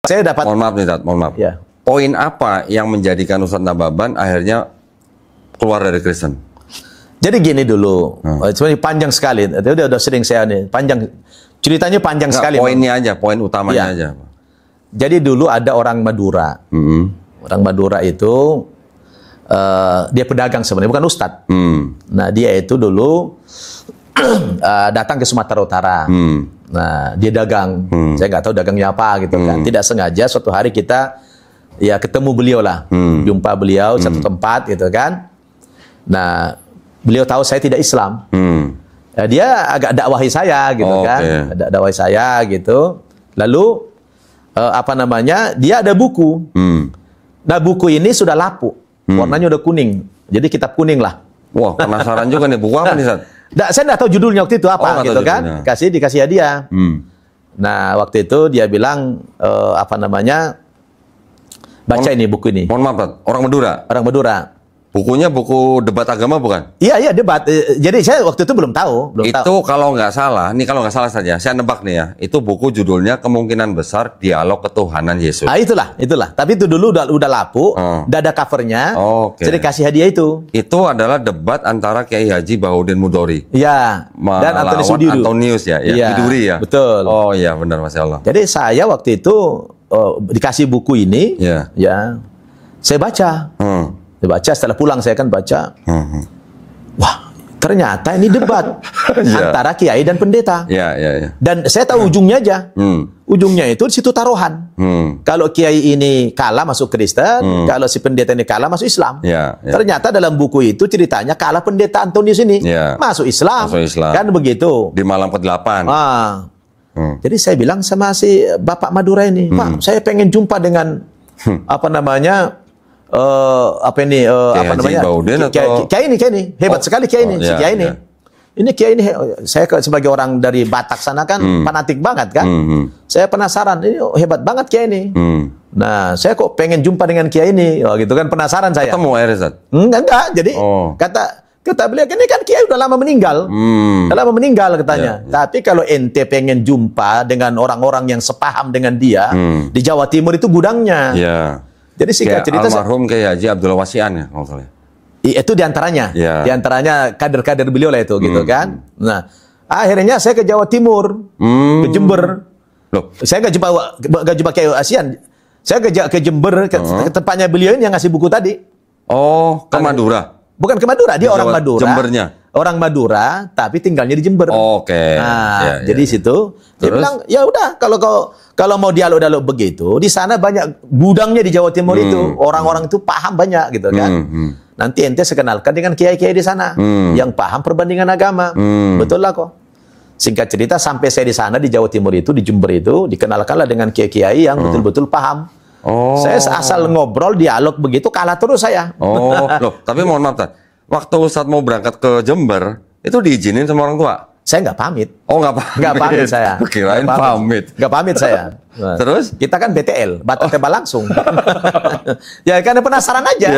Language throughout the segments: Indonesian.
Saya dapat. Mohon maaf nih, Tat, mohon maaf. Ya. Poin apa yang menjadikan Ustadz Nababan akhirnya keluar dari Kristen? Jadi gini dulu, sebenarnya panjang sekali. Udah sering saya nih, panjang ceritanya panjang sekali. Poinnya aja, poin utamanya aja. Jadi dulu ada orang Madura. Orang Madura itu dia pedagang sebenarnya, bukan ustadz. Nah, dia itu dulu datang ke Sumatera Utara. Nah, dia dagang. Saya nggak tahu dagangnya apa gitu kan. Tidak sengaja suatu hari kita ya ketemu beliau lah. Jumpa beliau satu tempat gitu kan. Nah, beliau tahu saya tidak Islam. Ya, dia agak dakwahi saya gitu kan. Ada dakwahi saya gitu. Lalu apa namanya? Dia ada buku. Nah, buku ini sudah lapuk. Warnanya udah kuning. Jadi kitab kuning lah. Wah, penasaran juga nih, buku apa nih, Ustaz? Saya nggak tahu judulnya waktu itu apa gitu kan. Dikasih hadiah. Nah, waktu itu dia bilang apa namanya? Baca ini buku ini. Mohon maaf, Tat. Orang Madura. Orang Madura. Bukunya buku debat agama bukan? Iya, debat. Jadi saya waktu itu belum tahu. Kalau nggak salah, kalau nggak salah saja, saya nebak nih ya, itu buku judulnya kemungkinan besar dialog ketuhanan Yesus. Itulah. Tapi itu dulu udah lapuk, udah ada covernya. Jadi kasih hadiah itu. Itu adalah debat antara Kiai Haji Bahodin Mudori. Iya. Dan Antonius ya, Hiduri ya. Betul. Oh iya, benar, Masya Allah. Jadi saya waktu itu dikasih buku ini, ya, saya baca. Setelah pulang saya kan baca. Wah, ternyata ini debat antara kiai dan pendeta. Dan saya tahu ujungnya aja. Ujungnya itu di situ taruhan. Kalau kiai ini kalah masuk Kristen, kalau si pendeta ini kalah masuk Islam. Ternyata dalam buku itu ceritanya kalah pendeta Antonius ini masuk Islam. Kan begitu. Di malam ke-8. Jadi saya bilang sama si Bapak Madura ini, Pak, saya pengen jumpa dengan apa namanya? Kiai ini hebat sekali kiai ini, si kiai ini. Ini kiai ini, saya sebagai orang dari Batak sana kan fanatik banget kan. Saya penasaran, ini hebat banget kiai ini. Nah, saya kok pengen jumpa dengan kiai ini, gitu kan, penasaran saya. Ketemu akhirnya? Enggak. Jadi kata beliau, ini kan kiai udah lama meninggal. Udah lama meninggal katanya. Tapi kalau ente pengen jumpa dengan orang-orang yang sepaham dengan dia, di Jawa Timur itu gudangnya. Jadi singkat cerita, almarhum Kiai Haji Abdul Wasian ya, maksudnya. Itu diantaranya, diantaranya kader-kader beliau lah itu, gitu kan. Nah, akhirnya saya ke Jawa Timur, ke Jember. Loh, saya nggak jumpa Kiai Asian. Saya ke Jember, ke tempatnya beliau ini yang ngasih buku tadi. Oh, ke Madura? Bukan ke Madura, dia orang Madura. Jembernya? Orang Madura, tapi tinggalnya di Jember. Nah, jadi situ dia bilang, ya udah, kalau mau dialog begitu, di sana banyak gudangnya di Jawa Timur itu, orang-orang itu paham banyak gitu kan. Nanti ente sekenalkan dengan kiai-kiai di sana yang paham perbandingan agama. Betul lah kok. Singkat cerita, sampai saya di sana di Jawa Timur itu, di Jember itu, dikenalkanlah dengan kiai-kiai yang betul-betul paham. Saya asal ngobrol, dialog begitu, kalah terus saya. Loh, tapi mohon maaf, Tat. Waktu Ustadz mau berangkat ke Jember, itu diizinin sama orang tua? Saya nggak pamit. Nggak pamit? Nggak pamit saya. Kirain pamit. Nggak pamit saya. Nah, terus? Kita kan BTL, batak tebal langsung. Ya karena penasaran aja.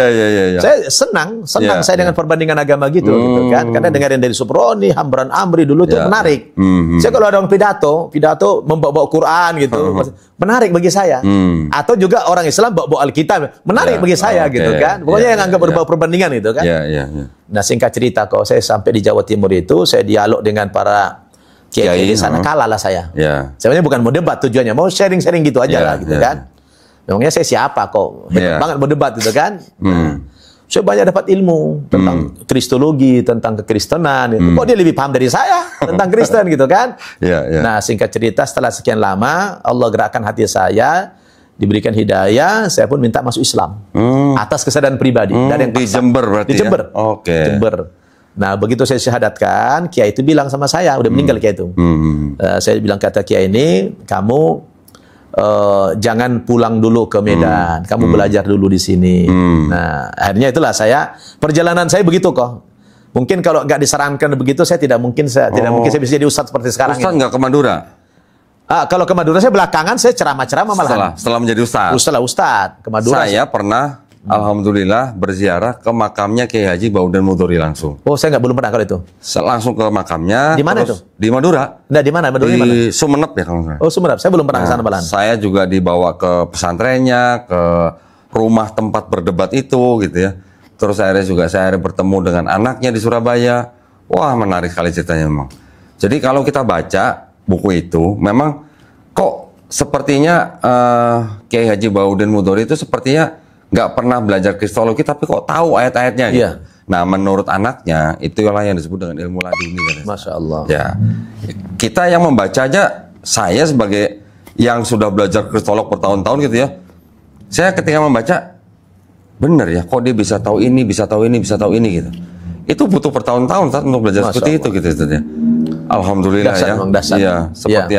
Saya senang saya dengan perbandingan agama gitu kan. Karena dengerin dari Suproni, Hamran Amri dulu itu menarik. Saya kalau ada orang pidato membawa Quran gitu, menarik bagi saya. Atau juga orang Islam bawa Alkitab, menarik bagi saya gitu kan. Pokoknya yang anggap berbau perbandingan itu kan. Nah, singkat cerita, kalau saya sampai di Jawa Timur itu, saya dialog dengan para kiai di sana, kalah lah saya. Sebenarnya bukan mau debat tujuannya, mau sharing-sharing gitu aja lah gitu kan. Memangnya saya siapa kok? Hebat banget mau debat gitu kan. Saya banyak dapat ilmu tentang kristologi, tentang kekristenan. Kok dia lebih paham dari saya tentang Kristen gitu kan. Nah, singkat cerita, setelah sekian lama, Allah gerakkan hati saya, diberikan hidayah, saya pun minta masuk Islam. Atas kesadaran pribadi. Dari yang di Jember berarti di Jember. Ya? Jember. Nah, begitu saya syahadatkan, kiai itu bilang sama saya, udah meninggal kiai itu. Saya bilang, kata kiai ini, kamu jangan pulang dulu ke Medan, kamu belajar dulu di sini. Nah, akhirnya itulah perjalanan saya begitu kok. Mungkin kalau nggak disarankan begitu, saya tidak mungkin saya bisa jadi ustadz seperti sekarang. Ustadz nggak ke Madura? Kalau ke Madura saya belakangan saya ceramah-ceramah malah. Setelah menjadi ustadz. Setelah ustadz ke Madura. Saya pernah alhamdulillah berziarah ke makamnya Kiai Haji Baudan Mudori langsung. Oh, saya belum pernah kalau itu. Langsung ke makamnya. Di mana itu? Di Madura. Nah, di mana? Di mana? Sumeneb ya kalau nggak salah. Oh, Sumeneb. Saya belum pernah ke sana malah. Saya juga dibawa ke pesantrennya, ke rumah tempat berdebat itu gitu ya. Terus saya bertemu dengan anaknya di Surabaya. Wah, menarik sekali ceritanya memang. Jadi kalau kita baca buku itu, memang kok sepertinya Kiai Haji Baudan Mudori itu sepertinya nggak pernah belajar kristologi, tapi kok tahu ayat-ayatnya gitu. Iya. Nah, menurut anaknya, itulah yang disebut dengan ilmu laduni. Masya Allah. Ya, kita yang membacanya, saya sebagai yang sudah belajar kristolog bertahun-tahun gitu ya, saya ketika membaca, bener ya, kok dia bisa tahu ini, bisa tahu ini, bisa tahu ini gitu. Itu butuh bertahun-tahun untuk belajar seperti itu gitu. Alhamdulillah dasar, ya. Dasar. Iya, seperti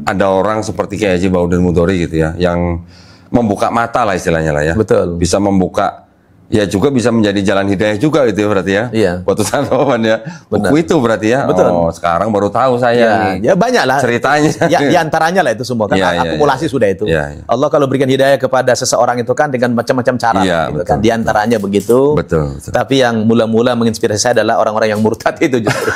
ada orang seperti Kiai Haji Baudan Mudori gitu ya, yang membuka mata lah istilahnya lah ya. Betul. Bisa membuka, ya juga bisa menjadi jalan hidayah juga gitu ya berarti ya. Iya. Buat Ustaz Wawan ya. Benar. Buku itu berarti ya. Betul. Oh, sekarang baru tahu saya. Ya banyak lah. Ceritanya. Ya, di antaranya lah itu semua kan akumulasi sudah itu. Ya. Allah kalau berikan hidayah kepada seseorang itu kan dengan macam-macam cara Ya, gitu betul, kan. Di antaranya begitu. Betul. Tapi yang mula-mula menginspirasi saya adalah orang-orang yang murtad itu justru.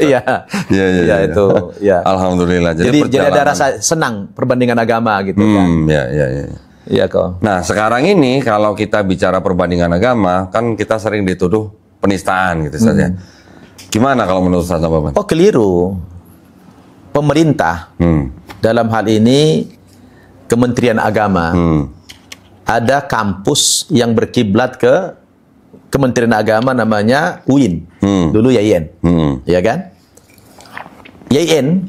Iya. Iya itu. Ya. Alhamdulillah. Jadi ada rasa senang perbandingan agama gitu kan. Iya. Iya kok. Nah, sekarang ini kalau kita bicara perbandingan agama, kan kita sering dituduh penistaan gitu saja. Gimana kalau menurut Ustaz Bapak? Oh, keliru. Pemerintah dalam hal ini Kementerian Agama ada kampus yang berkiblat ke Kementerian Agama namanya UIN. Dulu YIN. Ya kan? YIN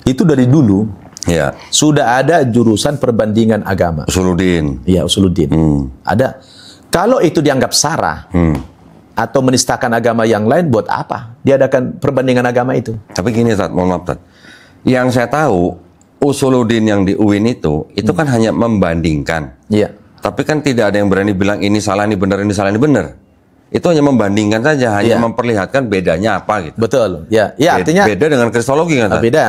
itu dari dulu ya, sudah ada jurusan perbandingan agama. Usuluddin. Iya, Usuluddin. Ada. Kalau itu dianggap sara atau menistakan agama yang lain, buat apa diadakan perbandingan agama itu? Tapi gini, Tat, mohon maaf, Tat. Yang saya tahu, Usuluddin yang di UIN itu kan hanya membandingkan. Iya. Tapi kan tidak ada yang berani bilang ini salah, ini benar, ini salah, ini benar. Itu hanya membandingkan saja, hanya memperlihatkan bedanya apa gitu. Betul. Ya, artinya beda dengan kristologi kan? Beda.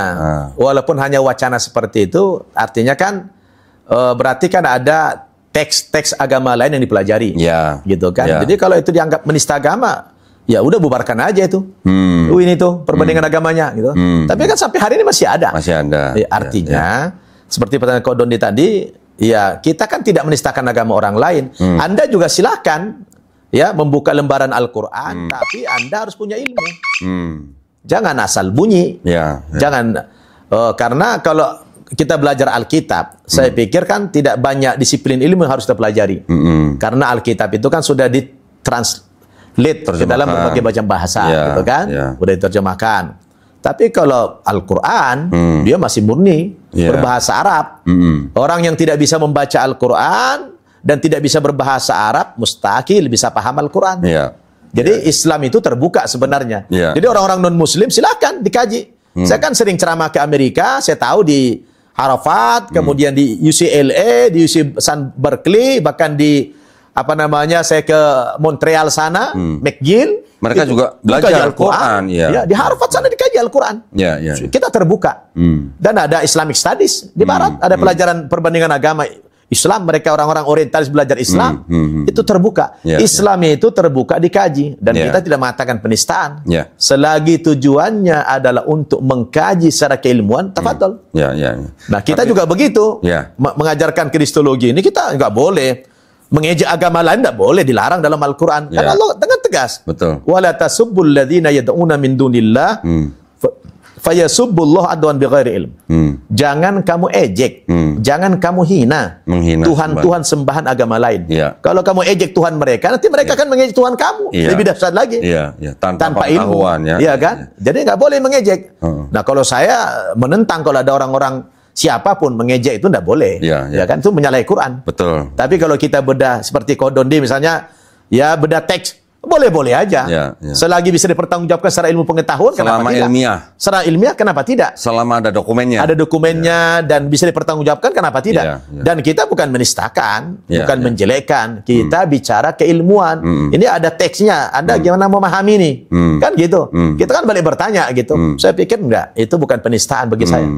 Walaupun hanya wacana seperti itu, artinya kan berarti kan ada teks-teks agama lain yang dipelajari. Ya. Gitu kan. Ya. Jadi kalau itu dianggap menista agama, ya udah bubarkan aja itu. Ini tuh perbandingan agamanya gitu. Tapi kan sampai hari ini masih ada. Masih ada. Ya, artinya seperti pertanyaan Ko Dondi tadi, ya kita kan tidak menistakan agama orang lain. Anda juga silakan ya membuka lembaran Al-Quran, tapi Anda harus punya ilmu. Jangan asal bunyi. Jangan karena kalau kita belajar Alkitab, saya pikir kan tidak banyak disiplin ilmu yang harus kita pelajari. Karena Alkitab itu kan sudah ditranslate ke dalam berbagai macam bahasa, gitu kan? Sudah diterjemahkan. Tapi kalau Al-Quran, dia masih murni berbahasa Arab. Orang yang tidak bisa membaca Al-Quran dan tidak bisa berbahasa Arab, mustahil bisa paham Al-Quran. Jadi Islam itu terbuka sebenarnya. Jadi orang-orang non-Muslim silakan dikaji. Saya kan sering ceramah ke Amerika, saya tahu di Harvard, kemudian di UCLA, di UC San Berkeley, bahkan di saya ke Montreal sana, McGill. Mereka juga belajar Al-Quran. Ya, di Harvard sana dikaji Al-Quran. Kita terbuka. Dan ada Islamic Studies di Barat, ada pelajaran perbandingan agama Islam, mereka orang-orang orientalis belajar Islam, itu terbuka. Islam itu terbuka dikaji. Dan kita tidak mengatakan penistaan. Selagi tujuannya adalah untuk mengkaji secara keilmuan, tafadhol. Nah, kita juga begitu. Mengajarkan kristologi ini, kita nggak boleh mengejek agama lain, tidak boleh, dilarang dalam Al-Quran. Karena Allah dengan tegas. Wala tasubbul ladzina yad'una min dunillah fayasubbullah adwan bighairi ilm. Jangan kamu ejek, jangan kamu hina Tuhan-Tuhan sembahan agama lain. Kalau kamu ejek Tuhan mereka, nanti mereka akan mengejek Tuhan kamu. Lebih dahsyat lagi. Tanpa ilmu. Iya kan? Jadi nggak boleh mengejek. Nah, kalau saya menentang kalau ada orang-orang siapapun mengejek itu tidak boleh. Ya kan? Itu menyalahi Quran. Betul. Tapi kalau kita bedah seperti Ko Dondi misalnya, ya bedah teks, boleh-boleh aja. Selagi bisa dipertanggungjawabkan secara ilmu pengetahuan, kenapa tidak? Ilmiah. Secara ilmiah, kenapa tidak? Selama ada dokumennya. Ada dokumennya dan bisa dipertanggungjawabkan, kenapa tidak? Dan kita bukan menistakan, bukan menjelekkan. Kita bicara keilmuan. Ini ada teksnya. Anda gimana memahami ini? Kan gitu. Kita kan balik bertanya gitu. Saya pikir enggak. Itu bukan penistaan bagi saya.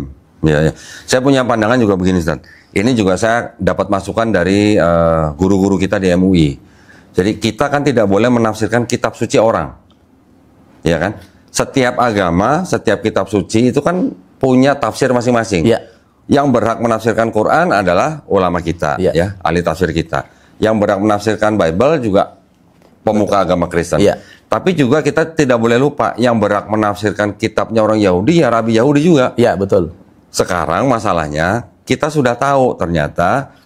Ya, ya. Saya punya pandangan juga begini, Ustaz. Ini juga saya dapat masukan dari guru-guru kita di MUI. Jadi kita kan tidak boleh menafsirkan kitab suci orang. Ya kan? Setiap agama, setiap kitab suci itu kan punya tafsir masing-masing. Ya. Yang berhak menafsirkan Quran adalah ulama kita, ya, ahli tafsir kita. Yang berhak menafsirkan Bible juga pemuka agama Kristen. Ya. Tapi juga kita tidak boleh lupa yang berhak menafsirkan kitabnya orang Yahudi, ya Rabi Yahudi juga. Ya, betul. Sekarang masalahnya kita sudah tahu ternyata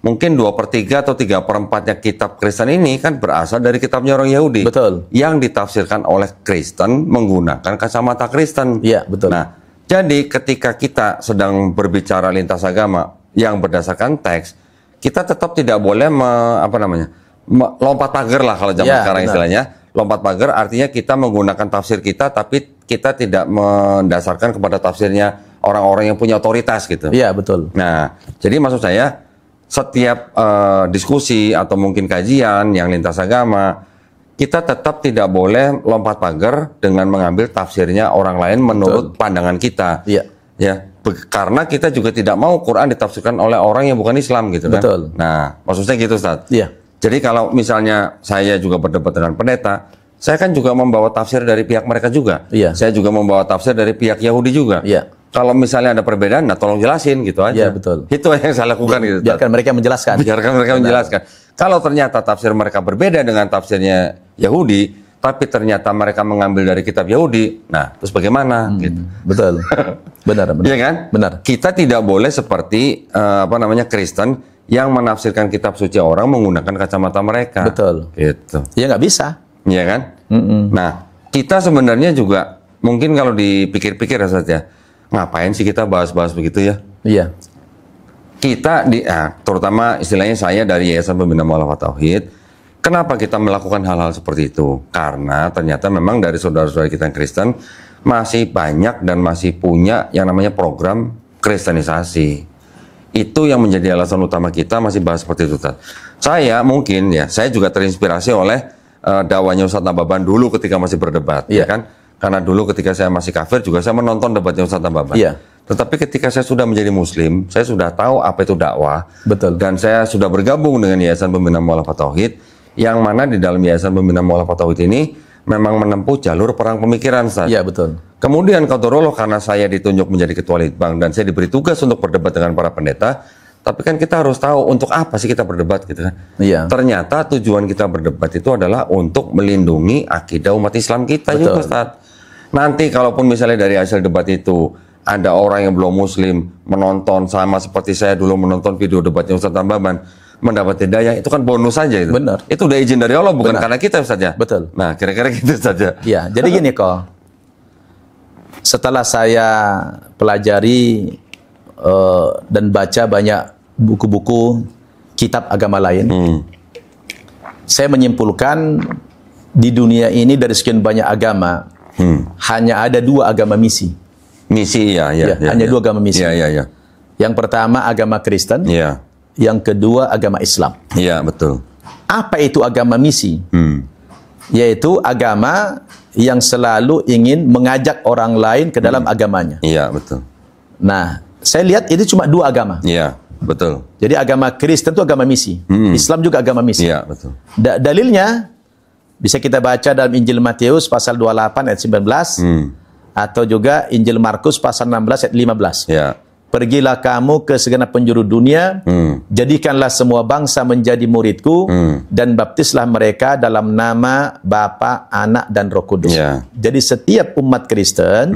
mungkin 2/3 atau 3/4-nya kitab Kristen ini kan berasal dari kitabnya orang Yahudi. Betul. Yang ditafsirkan oleh Kristen menggunakan kacamata Kristen. Iya, betul. Nah, jadi ketika kita sedang berbicara lintas agama yang berdasarkan teks, kita tetap tidak boleh lompat pagar lah kalau zaman sekarang istilahnya. Lompat pagar artinya kita menggunakan tafsir kita, tapi kita tidak mendasarkan kepada tafsirnya orang-orang yang punya otoritas gitu. Iya, betul. Nah, jadi maksud saya setiap diskusi atau mungkin kajian yang lintas agama, kita tetap tidak boleh lompat pagar dengan mengambil tafsirnya orang lain menurut pandangan kita. Iya. Ya, karena kita juga tidak mau Quran ditafsirkan oleh orang yang bukan Islam gitu kan. Betul. Nah, maksudnya gitu, Ustaz. Iya. Jadi kalau misalnya saya juga berdebat dengan pendeta, saya kan juga membawa tafsir dari pihak mereka juga. Iya. Saya juga membawa tafsir dari pihak Yahudi juga. Iya. Kalau misalnya ada perbedaan, nah tolong jelasin gitu aja. Iya, betul. Itu yang saya lakukan gitu. Biarkan mereka menjelaskan. Biarkan mereka menjelaskan. Kalau ternyata tafsir mereka berbeda dengan tafsirnya Yahudi, tapi ternyata mereka mengambil dari kitab Yahudi, nah terus bagaimana? Gitu. Betul. Benar, benar. Iya kan? Benar. Kita tidak boleh seperti Kristen yang menafsirkan kitab suci orang menggunakan kacamata mereka. Betul. Gitu. Ya nggak bisa. Iya kan? Nah, kita sebenarnya juga mungkin kalau dipikir-pikir saja, ngapain sih kita bahas-bahas begitu ya? Iya. Kita terutama istilahnya saya dari Yayasan Pembina Mu'alafah Tauhid, kenapa kita melakukan hal-hal seperti itu? Karena ternyata memang dari saudara-saudara kita yang Kristen masih banyak dan masih punya yang namanya program kristenisasi. Itu yang menjadi alasan utama kita masih bahas seperti itu, Ustaz. Saya mungkin saya juga terinspirasi oleh dakwahnya Ustaz Nababan dulu ketika masih berdebat, ya kan? Karena dulu ketika saya masih kafir juga saya menonton debatnya Ustaz Nababan. Iya. Tetapi ketika saya sudah menjadi Muslim, saya sudah tahu apa itu dakwah. Betul. Dan saya sudah bergabung dengan Yayasan Pembina Mu'alafah Tauhid, yang mana di dalam Yayasan Pembina Mu'alafah Tauhid ini memang menempuh jalur perang pemikiran, Ustaz. Iya, betul. Kemudian qadarullah karena saya ditunjuk menjadi ketua Litbang dan saya diberi tugas untuk berdebat dengan para pendeta, tapi kan kita harus tahu untuk apa sih kita berdebat gitu kan. Iya. Ternyata tujuan kita berdebat itu adalah untuk melindungi akidah umat Islam kita. Betul. Juga, Ustaz. Nanti kalaupun misalnya dari hasil debat itu ada orang yang belum Muslim menonton sama seperti saya dulu menonton video debatnya Ustaz Nababan, mendapat hidayah, itu kan bonus saja itu. Benar. Itu udah izin dari Allah, bukan karena kita saja. Betul. Nah, kira-kira gitu saja. Iya, jadi gini kok. Setelah saya pelajari dan baca banyak buku-buku kitab agama lain, saya menyimpulkan di dunia ini dari sekian banyak agama, hanya ada 2 agama misi. Misi, hanya 2 agama misi. Iya. Yang pertama agama Kristen. Iya. Yang kedua agama Islam. Iya, betul. Apa itu agama misi? Yaitu agama yang selalu ingin mengajak orang lain ke dalam agamanya. Iya, betul. Nah, saya lihat itu cuma 2 agama. Iya, betul. Jadi agama Kristen itu agama misi. Islam juga agama misi. Iya, betul. Dalilnya bisa kita baca dalam Injil Matius pasal 28 ayat 19 atau juga Injil Markus pasal 16 ayat 15. Iya. Pergilah kamu ke segenap penjuru dunia, jadikanlah semua bangsa menjadi muridku, dan baptislah mereka dalam nama Bapa, Anak, dan Roh Kudus. Yeah. Jadi setiap umat Kristen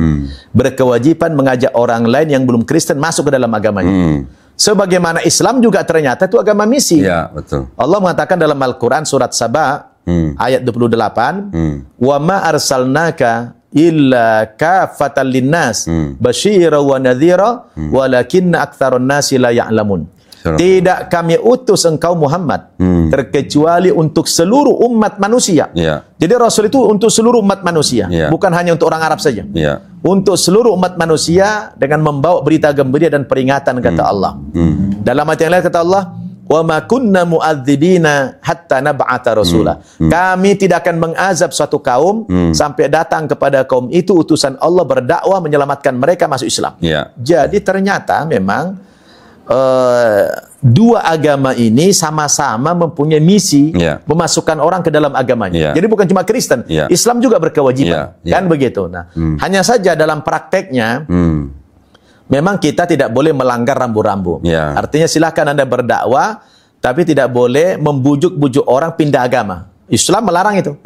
berkewajiban mengajak orang lain yang belum Kristen masuk ke dalam agamanya. Sebagaimana Islam juga ternyata itu agama misi. Yeah, betul. Allah mengatakan dalam Al-Quran surat Saba ayat 28, wa ma arsalnaka illa kafatan linnas basyira wa nadhira walakinna aktsarun nasi la ya'lamun. Tidak kami utus engkau Muhammad terkecuali untuk seluruh umat manusia. Jadi Rasul itu untuk seluruh umat manusia, bukan hanya untuk orang Arab saja. Untuk seluruh umat manusia dengan membawa berita gembira dan peringatan, kata Allah. Dalam ayat yang lain kata Allah, Wa ma kunna mu'adzibina hatta nab'atha rasula. Kami tidak akan mengazab suatu kaum sampai datang kepada kaum itu utusan Allah berdakwah menyelamatkan mereka masuk Islam. Jadi ternyata memang dua agama ini sama-sama mempunyai misi memasukkan orang ke dalam agamanya. Jadi bukan cuma Kristen, Islam juga berkewajiban, kan begitu. Nah, hanya saja dalam prakteknya memang kita tidak boleh melanggar rambu-rambu. Artinya silakan Anda berdakwah, tapi tidak boleh membujuk-bujuk orang pindah agama. Islam melarang itu.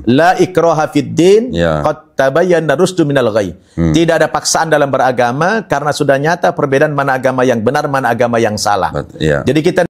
La ikraha fid din, qad tabayyana rusdu minal ghayy. Tidak ada paksaan dalam beragama karena sudah nyata perbedaan mana agama yang benar, mana agama yang salah. Jadi kita